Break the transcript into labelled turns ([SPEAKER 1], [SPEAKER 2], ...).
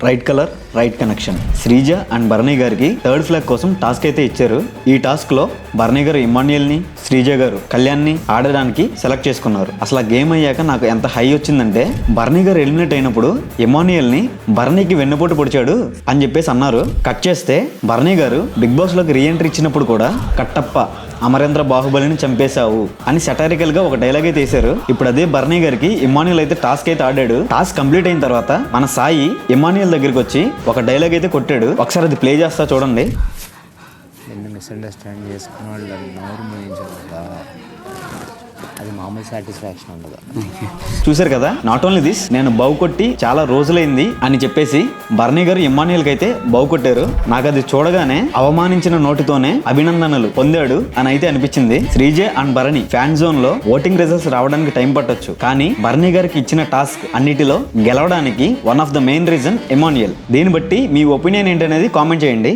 [SPEAKER 1] Right colour right connection. Sreeja and Bharani గారికి third flag కోసం task అయితే ఇచ్చారు. ఈ టాస్క్ లో భరణి గారు ఇమాన్యుయల్ ని, శ్రీజ గారు కళ్యాణ్ ని ఆడడానికి సెలెక్ట్ చేసుకున్నారు. అసలు ఆ గేమ్ అయ్యాక నాకు ఎంత హై వచ్చిందంటే, భరణి గారు ఎలిమినేట్ అయినప్పుడు ఇమాన్యుయల్ ని భరణికి వెన్నుపోటు పొడిచాడు అని చెప్పేసి అన్నారు. కట్ చేస్తే భరణి గారు బిగ్ బాస్ లోకి రీఎంట్రీ ఇచ్చినప్పుడు కూడా కట్టప్ప అమరేంద్ర బాహుబలిని చంపేశావు అని సెటారికల్ గా ఒక డైలాగ్ అయితే వేశారు. ఇప్పుడు అదే భరణి గారికి ఇమాన్యుయల్ అయితే టాస్క్ అయితే ఆడాడు. టాస్క్ కంప్లీట్ అయిన తర్వాత మన సాయి ఇమాన్యుయల్ దగ్గరికి వచ్చి ఒక డైలాగ్ అయితే కొట్టాడు. ఒకసారి అది ప్లే చేస్తా చూడండి.
[SPEAKER 2] మిస్అండర్స్టాండ్ చేసుకున్న వాళ్ళు నోరు మూయించాలి, అది మామూలు సాటిస్ఫాక్షన్ ఉండదు.
[SPEAKER 1] చూసారు కదా, నాట్ ఓన్లీ దిస్, నేను బౌ కొట్టి చాలా రోజులైంది అని చెప్పేసి భరణి గారు ఇమాన్యుయల్ కి అయితే బౌ కొట్టారు. నాకు అది చూడగానే అవమానించిన నోటితోనే అభినందనలు పొందాడు అని అయితే అనిపించింది. Sreeja and Bharani fan zone లో ఓటింగ్ రిజల్ట్స్ రావడానికి టైం పట్టొచ్చు, కానీ భరణి గారికి ఇచ్చిన టాస్క్ అన్నిటిలో గెలవడానికి one of the main reason Emmanuel. దీన్ని బట్టి మీ ఒపీనియన్ ఏంటనేది కామెంట్ చేయండి.